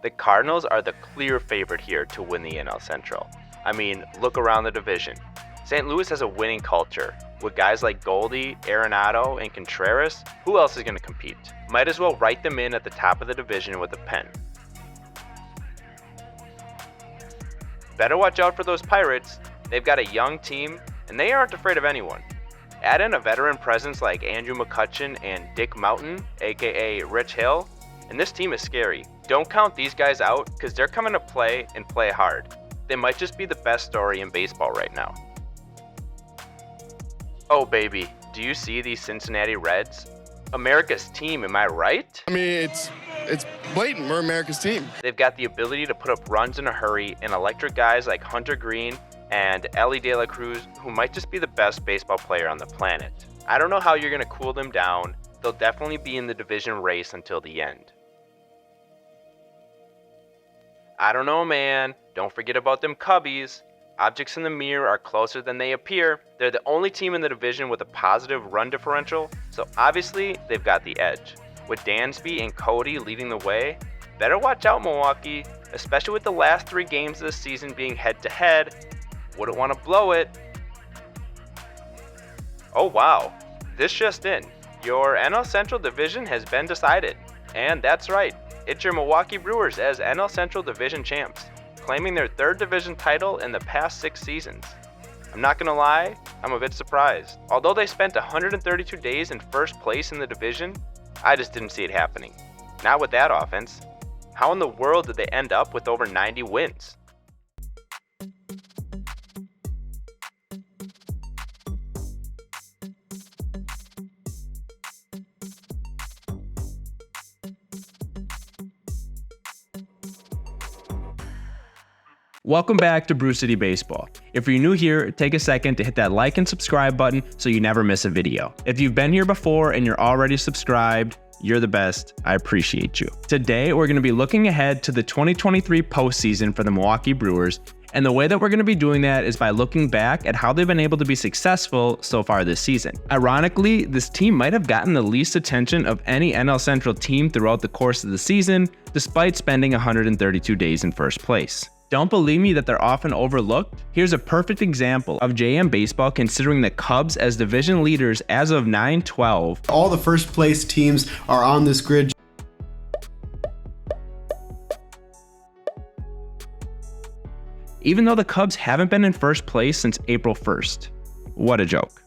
The Cardinals are the clear favorite here to win the NL Central. I mean, look around the division. St. Louis has a winning culture. With guys like Goldie, Arenado, and Contreras, who else is going to compete? Might as well write them in at the top of the division with a pen. Better watch out for those Pirates. They've got a young team, and they aren't afraid of anyone. Add in a veteran presence like Andrew McCutchen and Dick Mountain, aka Rich Hill, and this team is scary. Don't count these guys out because they're coming to play and play hard. They might just be the best story in baseball right now. Oh baby, do you see these Cincinnati Reds? America's team, am I right? I mean, it's blatant. We're America's team. They've got the ability to put up runs in a hurry and electric guys like Hunter Green and Ellie De La Cruz, who might just be the best baseball player on the planet. I don't know how you're going to cool them down. They'll definitely be in the division race until the end. I don't know, man. Don't forget about them Cubbies. Objects in the mirror are closer than they appear. They're the only team in the division with a positive run differential, so obviously they've got the edge. With Dansby and Cody leading the way, better watch out Milwaukee, especially with the last 3 games of the season being head-to-head. Wouldn't want to blow it. Oh wow, this just in. Your NL Central division has been decided. And that's right, it's your Milwaukee Brewers as NL Central division champs, claiming their 3rd division title in the past 6 seasons. I'm not gonna lie, I'm a bit surprised. Although they spent 132 days in first place in the division, I just didn't see it happening. Not with that offense. How in the world did they end up with over 90 wins? Welcome back to Brew City Baseball. If you're new here, take a second to hit that like and subscribe button so you never miss a video. If you've been here before and you're already subscribed, you're the best. I appreciate you. Today, we're going to be looking ahead to the 2023 postseason for the Milwaukee Brewers, and the way that we're going to be doing that is by looking back at how they've been able to be successful so far this season. Ironically, this team might have gotten the least attention of any NL Central team throughout the course of the season, despite spending 132 days in first place. Don't believe me that they're often overlooked? Here's a perfect example of JM Baseball considering the Cubs as division leaders as of 9/12. All the first place teams are on this grid. Even though the Cubs haven't been in first place since April 1st. What a joke.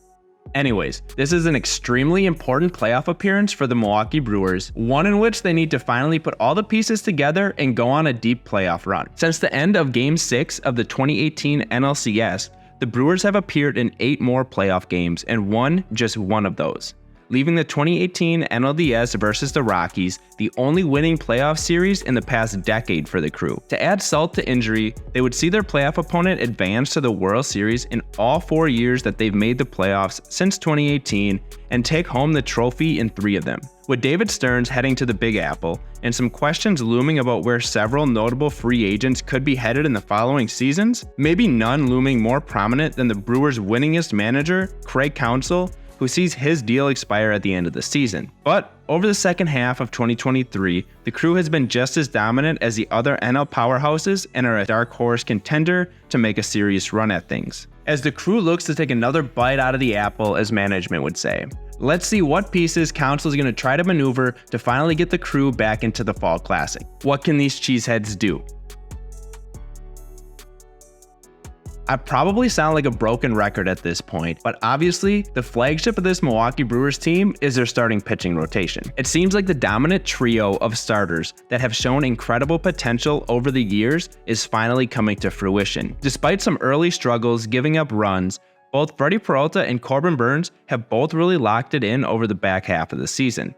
Anyways, this is an extremely important playoff appearance for the Milwaukee Brewers, one in which they need to finally put all the pieces together and go on a deep playoff run. Since the end of Game 6 of the 2018 NLCS, the Brewers have appeared in 8 more playoff games and won just 1 of those, leaving the 2018 NLDS versus the Rockies the only winning playoff series in the past decade for the crew. To add salt to injury, they would see their playoff opponent advance to the World Series in all 4 years that they've made the playoffs since 2018 and take home the trophy in 3 of them. With David Stearns heading to the Big Apple and some questions looming about where several notable free agents could be headed in the following seasons, maybe none looming more prominent than the Brewers' winningest manager, Craig Counsell, who sees his deal expire at the end of the season. But over the second half of 2023, the crew has been just as dominant as the other NL powerhouses and are a dark horse contender to make a serious run at things, as the crew looks to take another bite out of the apple, as management would say. Let's see what pieces Counsell is going to try to maneuver to finally get the crew back into the Fall Classic. What can these cheeseheads do? I probably sound like a broken record at this point, but obviously, the flagship of this Milwaukee Brewers team is their starting pitching rotation. It seems like the dominant trio of starters that have shown incredible potential over the years is finally coming to fruition. Despite some early struggles giving up runs, both Freddie Peralta and Corbin Burnes have both really locked it in over the back half of the season.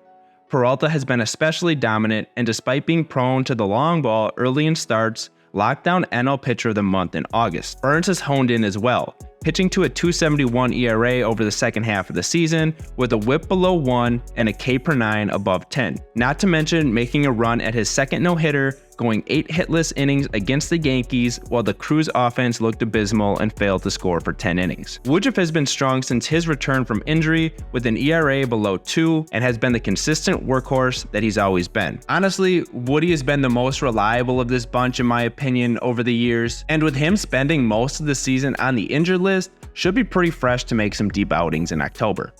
Peralta has been especially dominant, and despite being prone to the long ball early in starts, locked down NL Pitcher of the Month in August. Burnes has honed in as well, pitching to a 2.71 ERA over the second half of the season, with a whip below 1 and a K per 9 above 10. Not to mention making a run at his second no-hitter, going 8 hitless innings against the Yankees while the Crew's offense looked abysmal and failed to score for 10 innings. Woodruff has been strong since his return from injury with an ERA below 2 and has been the consistent workhorse that he's always been. Honestly, Woody has been the most reliable of this bunch in my opinion over the years, and with him spending most of the season on the injured list, should be pretty fresh to make some deep outings in October.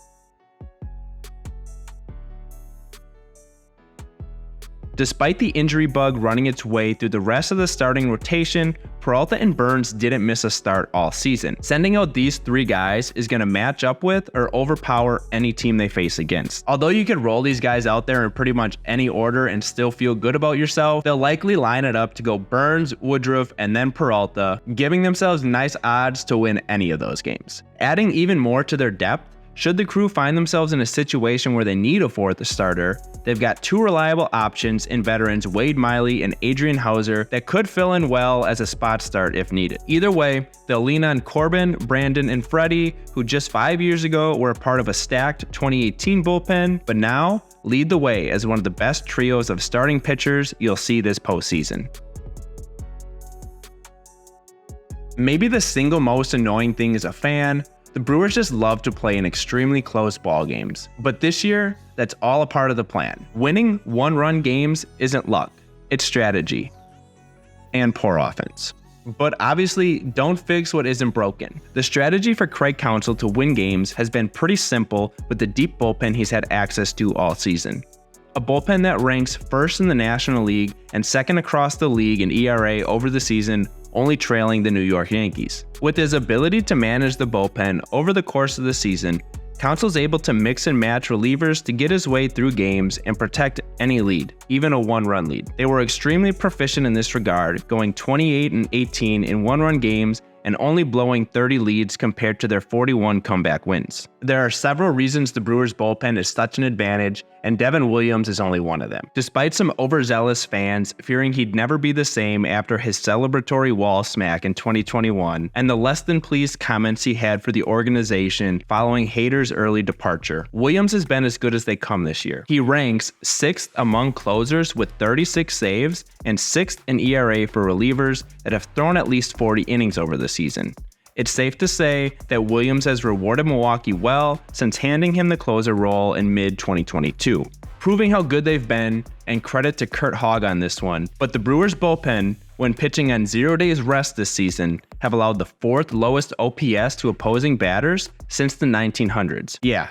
Despite the injury bug running its way through the rest of the starting rotation, Peralta and Burns didn't miss a start all season. Sending out these 3 guys is going to match up with or overpower any team they face against. Although you could roll these guys out there in pretty much any order and still feel good about yourself, they'll likely line it up to go Burns, Woodruff, and then Peralta, giving themselves nice odds to win any of those games. Adding even more to their depth, should the Crew find themselves in a situation where they need a 4th starter, they've got 2 reliable options in veterans Wade Miley and Adrian Hauser that could fill in well as a spot start if needed. Either way, they'll lean on Corbin, Brandon, and Freddie, who just 5 years ago were a part of a stacked 2018 bullpen, but now lead the way as one of the best trios of starting pitchers you'll see this postseason. Maybe the single most annoying thing as a fan, the Brewers just love to play in extremely close ball games. But this year, that's all a part of the plan. Winning 1-run games isn't luck, it's strategy and poor offense. But obviously, don't fix what isn't broken. The strategy for Craig Counsell to win games has been pretty simple with the deep bullpen he's had access to all season. A bullpen that ranks 1st in the National League and 2nd across the league in ERA over the season, only trailing the New York Yankees. With his ability to manage the bullpen over the course of the season, Counsell's able to mix and match relievers to get his way through games and protect any lead, even a 1-run lead. They were extremely proficient in this regard, going 28-18 in 1-run games and only blowing 30 leads compared to their 41 comeback wins. There are several reasons the Brewers bullpen is such an advantage, and Devin Williams is only one of them. Despite some overzealous fans fearing he'd never be the same after his celebratory wall smack in 2021, and the less than pleased comments he had for the organization following Hader's early departure, Williams has been as good as they come this year. He ranks 6th among closers with 36 saves and 6th in ERA for relievers that have thrown at least 40 innings over the season. It's safe to say that Williams has rewarded Milwaukee well since handing him the closer role in mid-2022, proving how good they've been, and credit to Kurt Hogg on this one. But the Brewers bullpen, when pitching on 0 days rest this season, have allowed the 4th lowest OPS to opposing batters since the 1900s. Yeah,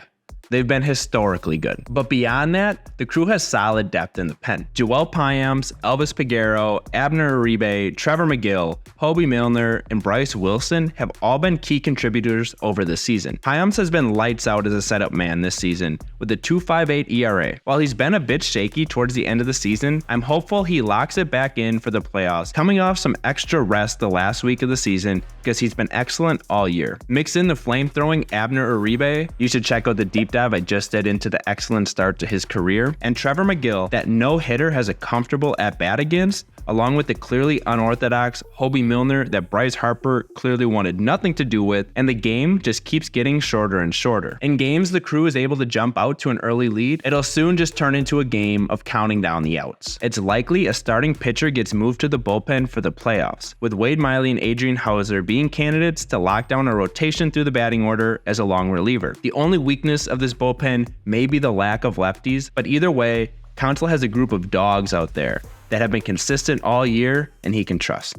they've been historically good. But beyond that, the Crew has solid depth in the pen. Joel Payamps, Elvis Peguero, Abner Uribe, Trevor McGill, Hobie Milner, and Bryce Wilson have all been key contributors over the season. Payamps has been lights out as a setup man this season with a 2.58 ERA. While he's been a bit shaky towards the end of the season, I'm hopeful he locks it back in for the playoffs, coming off some extra rest the last week of the season because he's been excellent all year. Mix in the flame-throwing Abner Uribe, you should check out the deep dive I just did into the excellent start to his career, and Trevor McGill, that no-hitter has a comfortable at-bat against, along with the clearly unorthodox Hobie Milner that Bryce Harper clearly wanted nothing to do with, and the game just keeps getting shorter and shorter. In games the Crew is able to jump out to an early lead, it'll soon just turn into a game of counting down the outs. It's likely a starting pitcher gets moved to the bullpen for the playoffs, with Wade Miley and Adrian Hauser being candidates to lock down a rotation through the batting order as a long reliever. The only weakness of this bullpen may be the lack of lefties, but either way, Counsell has a group of dogs out there that have been consistent all year and he can trust.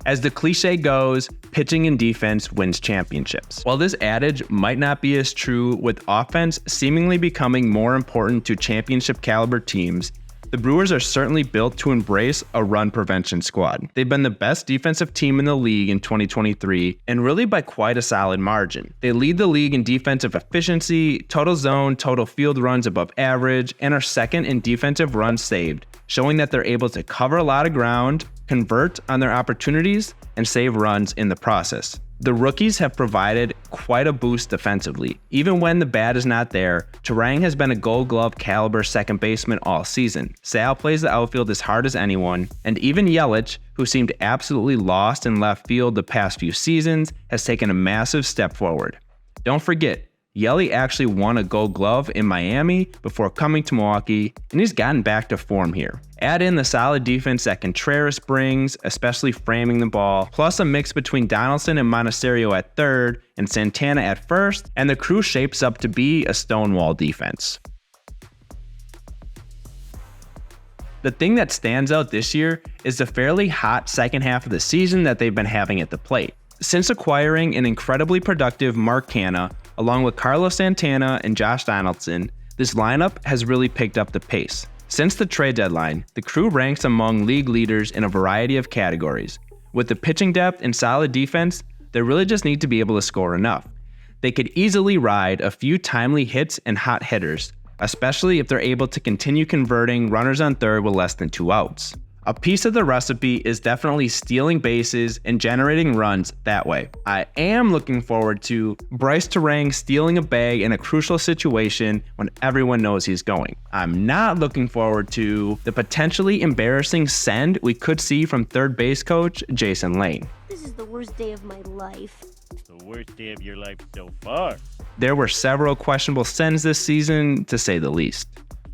As the cliche goes, pitching and defense wins championships. While this adage might not be as true with offense seemingly becoming more important to championship caliber teams, the Brewers are certainly built to embrace a run prevention squad. They've been the best defensive team in the league in 2023, and really by quite a solid margin. They lead the league in defensive efficiency, total zone, total field runs above average, and are 2nd in defensive runs saved, showing that they're able to cover a lot of ground, convert on their opportunities, and save runs in the process. The rookies have provided quite a boost defensively. Even when the bat is not there, Turang has been a Gold Glove caliber second baseman all season. Sal plays the outfield as hard as anyone, and even Yelich, who seemed absolutely lost in left field the past few seasons, has taken a massive step forward. Don't forget, Yelly actually won a Gold Glove in Miami before coming to Milwaukee, and he's gotten back to form here. Add in the solid defense that Contenders brings, especially framing the ball, plus a mix between Donaldson and Monasterio at third and Santana at first, and the crew shapes up to be a stonewall defense. The thing that stands out this year is the fairly hot second half of the season that they've been having at the plate. Since acquiring an incredibly productive Mark Canha, along with Carlos Santana and Josh Donaldson, this lineup has really picked up the pace. Since the trade deadline, the crew ranks among league leaders in a variety of categories. With the pitching depth and solid defense, they really just need to be able to score enough. They could easily ride a few timely hits and hot hitters, especially if they're able to continue converting runners on third with less than 2 outs. A piece of the recipe is definitely stealing bases and generating runs that way. I am looking forward to Bryce Terang stealing a bag in a crucial situation when everyone knows he's going. I'm not looking forward to the potentially embarrassing send we could see from third base coach Jason Lane. This is the worst day of my life. The worst day of your life so far. There were several questionable sends this season, to say the least.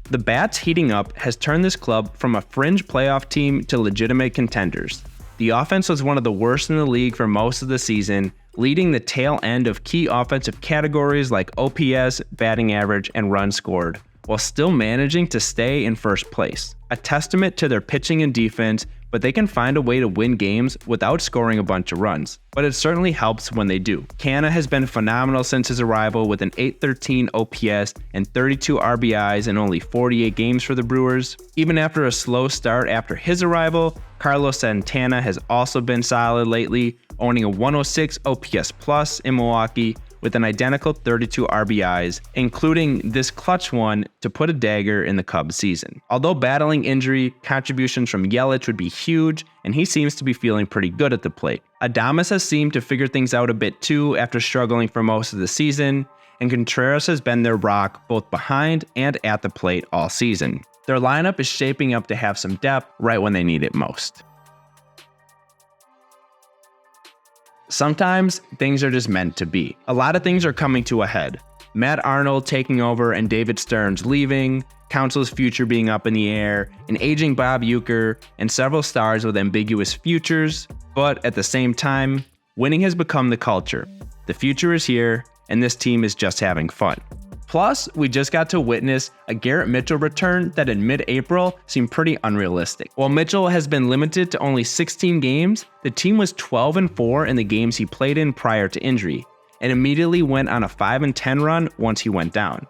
The bats heating up has turned this club from a fringe playoff team to legitimate contenders. The offense was one of the worst in the league for most of the season, leading the tail end of key offensive categories like OPS, batting average, and runs scored, while still managing to stay in first place. A testament to their pitching and defense, but they can find a way to win games without scoring a bunch of runs. But it certainly helps when they do. Canha has been phenomenal since his arrival with an .813 OPS and 32 RBIs in only 48 games for the Brewers. Even after a slow start after his arrival, Carlos Santana has also been solid lately, owning a 106 OPS plus in Milwaukee with an identical 32 RBIs, including this clutch one to put a dagger in the Cubs season. Although battling injury, contributions from Yelich would be huge, and he seems to be feeling pretty good at the plate. Adames has seemed to figure things out a bit too after struggling for most of the season, and Contreras has been their rock both behind and at the plate all season. Their lineup is shaping up to have some depth right when they need it most. Sometimes things are just meant to be. A lot of things are coming to a head. Matt Arnold taking over and David Stearns leaving, Council's future being up in the air, an aging Bob Uecker, and several stars with ambiguous futures. But at the same time, winning has become the culture. The future is here, and this team is just having fun. Plus, we just got to witness a Garrett Mitchell return that in mid-April seemed pretty unrealistic. While Mitchell has been limited to only 16 games, the team was 12-4 in the games he played in prior to injury, and immediately went on a 5-10 run once he went down.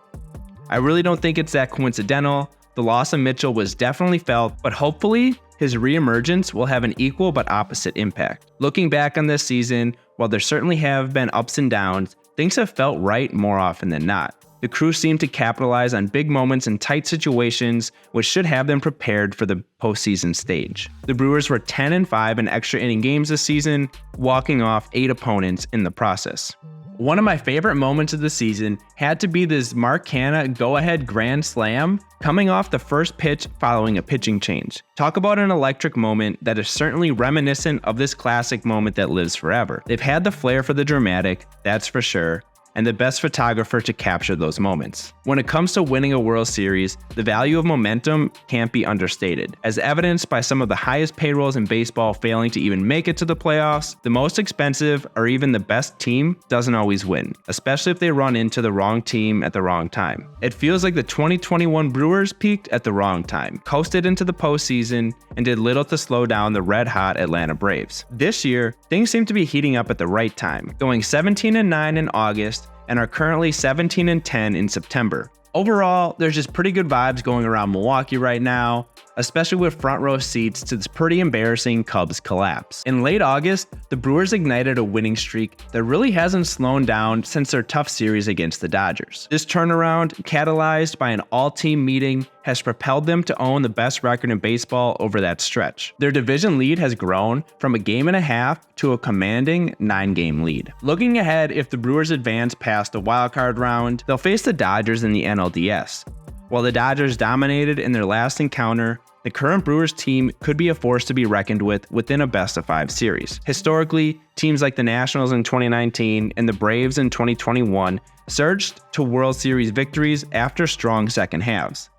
I really don't think it's that coincidental. The loss of Mitchell was definitely felt, but hopefully his reemergence will have an equal but opposite impact. Looking back on this season, while there certainly have been ups and downs, things have felt right more often than not. The crew seemed to capitalize on big moments in tight situations, which should have them prepared for the postseason stage. The Brewers were 10-5 in extra inning games this season, walking off 8 opponents in the process. One of my favorite moments of the season had to be this Mark Canha go-ahead grand slam coming off the first pitch following a pitching change. Talk about an electric moment that is certainly reminiscent of this classic moment that lives forever. They've had the flair for the dramatic, that's for sure, and the best photographer to capture those moments. When it comes to winning a World Series, the value of momentum can't be understated. As evidenced by some of the highest payrolls in baseball failing to even make it to the playoffs, the most expensive or even the best team doesn't always win, especially if they run into the wrong team at the wrong time. It feels like the 2021 Brewers peaked at the wrong time, coasted into the postseason, and did little to slow down the red-hot Atlanta Braves. This year, things seem to be heating up at the right time, going 17-9 in August, and are currently 17-10 in September. Overall, there's just pretty good vibes going around Milwaukee right now, especially with front row seats to this pretty embarrassing Cubs collapse. In late August, the Brewers ignited a winning streak that really hasn't slowed down since their tough series against the Dodgers. This turnaround, catalyzed by an all-team meeting, has propelled them to own the best record in baseball over that stretch. Their division lead has grown from a game and a half to a commanding 9-game lead. Looking ahead, if the Brewers advance past the wildcard round, they'll face the Dodgers in the NLDS. While the Dodgers dominated in their last encounter, The current Brewers team could be a force to be reckoned with within a best-of-5 series. Historically, teams like the Nationals in 2019 and the Braves in 2021 surged to World Series victories after strong second halves.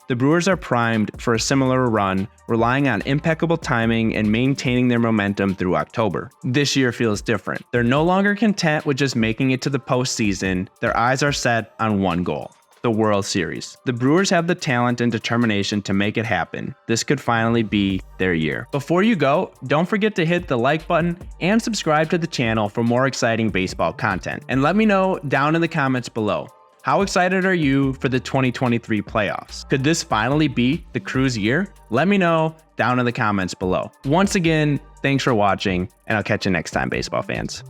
The Brewers are primed for a similar run, relying on impeccable timing and maintaining their momentum through October. This year feels different. They're no longer content with just making it to the postseason. Their eyes are set on one goal: the World Series. The Brewers have the talent and determination to make it happen. This could finally be their year. Before you go, don't forget to hit the like button and subscribe to the channel for more exciting baseball content. And let me know down in the comments below. How excited are you for the 2023 playoffs? Could this finally be the Crew's year? Let me know down in the comments below. Once again, thanks for watching, and I'll catch you next time, baseball fans.